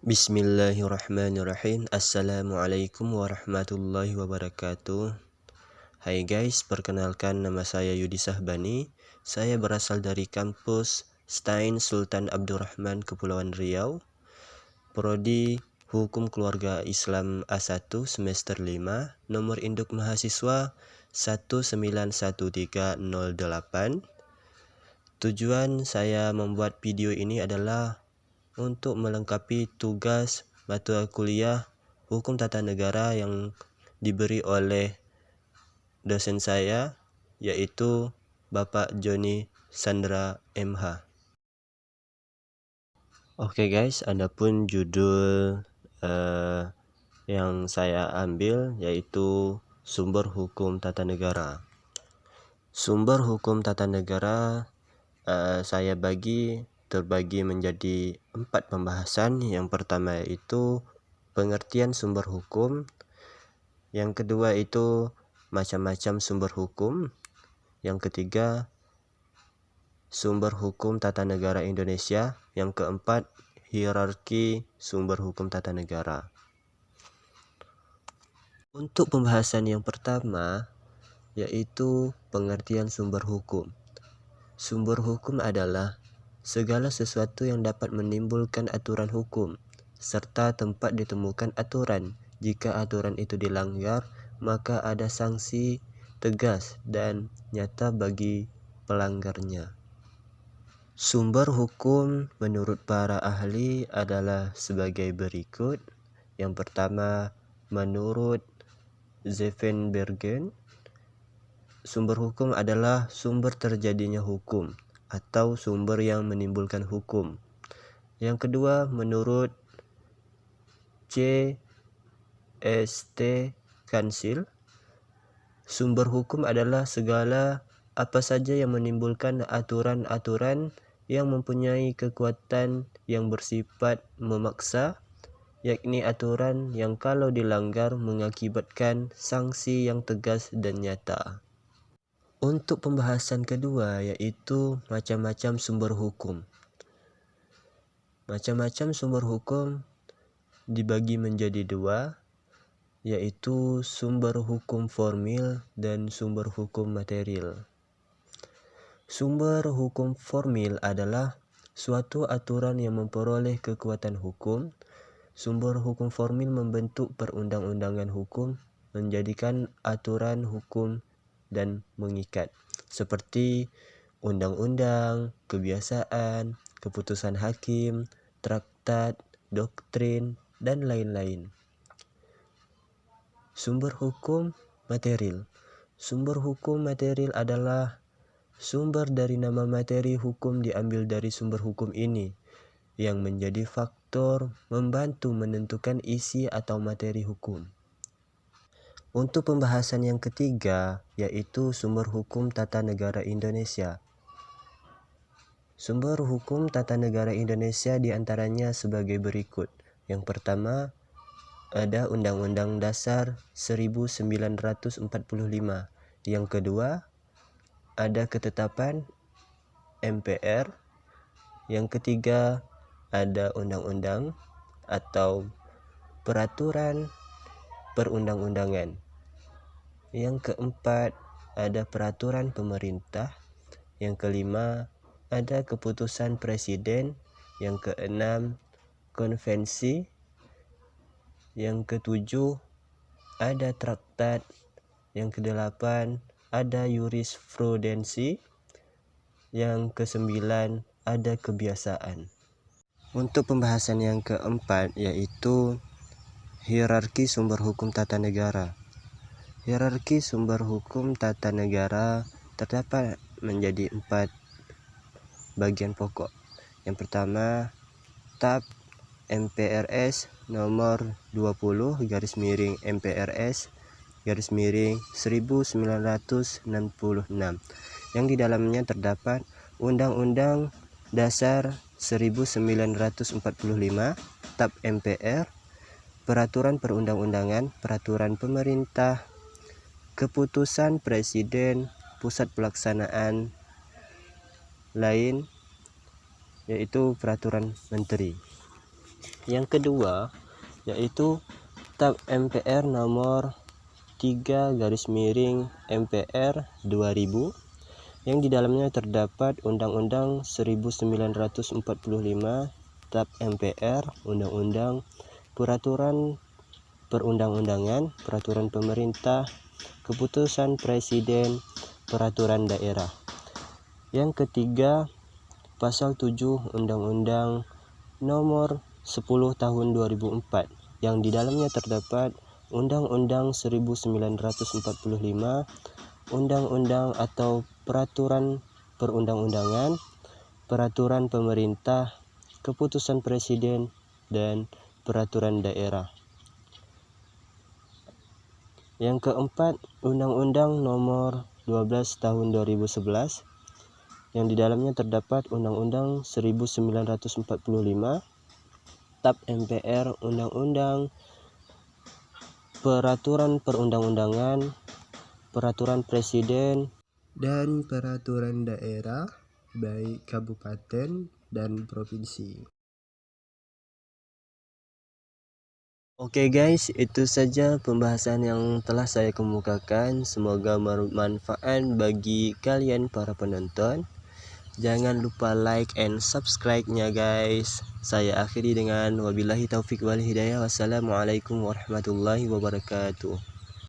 Bismillahirrahmanirrahim. Assalamualaikum warahmatullahi wabarakatuh. Hai guys, perkenalkan nama saya Yudi Sahbani. Saya berasal dari kampus Stein Sultan Abdurrahman Kepulauan Riau. Prodi Hukum Keluarga Islam A1 semester 5, nomor induk mahasiswa 1913008. Tujuan saya membuat video ini adalah untuk melengkapi tugas mata kuliah Hukum Tata Negara yang diberi oleh dosen saya, yaitu Bapak Joni Sandra MH. Oke guys, adapun judul yang saya ambil yaitu Sumber Hukum Tata Negara. Sumber Hukum Tata Negara saya terbagi menjadi 4 pembahasan. Yang pertama itu pengertian sumber hukum, yang kedua itu macam-macam sumber hukum, yang ketiga sumber hukum tata negara Indonesia, yang keempat hierarki sumber hukum tata negara. Untuk pembahasan yang pertama yaitu pengertian sumber hukum. Sumber hukum adalah segala sesuatu yang dapat menimbulkan aturan hukum, serta tempat ditemukan aturan. Jika aturan itu dilanggar, maka ada sanksi tegas dan nyata bagi pelanggarnya. Sumber hukum menurut para ahli adalah sebagai berikut. Yang pertama, menurut Zevenbergen, sumber hukum adalah sumber terjadinya hukum atau sumber yang menimbulkan hukum. Yang kedua, menurut C.S.T. Kansil, sumber hukum adalah segala apa saja yang menimbulkan aturan-aturan yang mempunyai kekuatan yang bersifat memaksa, yakni aturan yang kalau dilanggar mengakibatkan sanksi yang tegas dan nyata. Untuk pembahasan kedua yaitu macam-macam sumber hukum. Macam-macam sumber hukum dibagi menjadi 2, yaitu sumber hukum formil dan sumber hukum material. Sumber hukum formil adalah suatu aturan yang memperoleh kekuatan hukum. Sumber hukum formil membentuk perundang-undangan hukum, menjadikan aturan hukum dan mengikat, seperti undang-undang, kebiasaan, keputusan hakim, traktat, doktrin, dan lain-lain. Sumber hukum material. Sumber hukum material adalah sumber dari nama materi hukum diambil dari sumber hukum ini, yang menjadi faktor membantu menentukan isi atau materi hukum. Untuk pembahasan yang ketiga yaitu sumber hukum tata negara Indonesia. Sumber hukum tata negara Indonesia diantaranya sebagai berikut. Yang pertama, ada Undang-Undang Dasar 1945. Yang kedua, ada ketetapan MPR. Yang ketiga, ada undang-undang atau peraturan perundang-undangan. Yang keempat, ada peraturan pemerintah. Yang kelima, ada keputusan presiden. Yang keenam, konvensi. Yang ketujuh, ada traktat. Yang kedelapan, ada jurisprudensi. Yang kesembilan, ada kebiasaan. Untuk pembahasan yang keempat yaitu hierarki sumber hukum tata negara. Hierarki sumber hukum tata negara terdapat menjadi 4 bagian pokok. Yang pertama, TAP MPRS nomor 20/MPRS /1966, yang di dalamnya terdapat Undang-Undang Dasar 1945, TAP MPR, peraturan perundang-undangan, peraturan pemerintah, keputusan presiden, pusat pelaksanaan lain, yaitu peraturan menteri. Yang kedua yaitu TAP MPR nomor 3/MPR 2000 yang di dalamnya terdapat Undang-Undang 1945, TAP MPR, Undang-Undang Peraturan Perundang-undangan, Peraturan Pemerintah, Keputusan Presiden, Peraturan Daerah. Yang ketiga, Pasal 7 Undang-Undang Nomor 10 Tahun 2004 yang di dalamnya terdapat Undang-Undang 1945, Undang-Undang atau Peraturan Perundang-undangan, Peraturan Pemerintah, Keputusan Presiden, dan Peraturan Daerah. Yang keempat, Undang-Undang Nomor 12 Tahun 2011 yang di dalamnya terdapat Undang-Undang 1945, TAP MPR, Undang-Undang Peraturan Perundang-undangan, Peraturan Presiden, dan Peraturan Daerah baik kabupaten dan provinsi. Oke guys, itu saja pembahasan yang telah saya kemukakan. Semoga bermanfaat bagi kalian para penonton. Jangan lupa like and subscribe-nya guys. Saya akhiri dengan wabillahi taufik wal hidayah. Wassalamualaikum warahmatullahi wabarakatuh.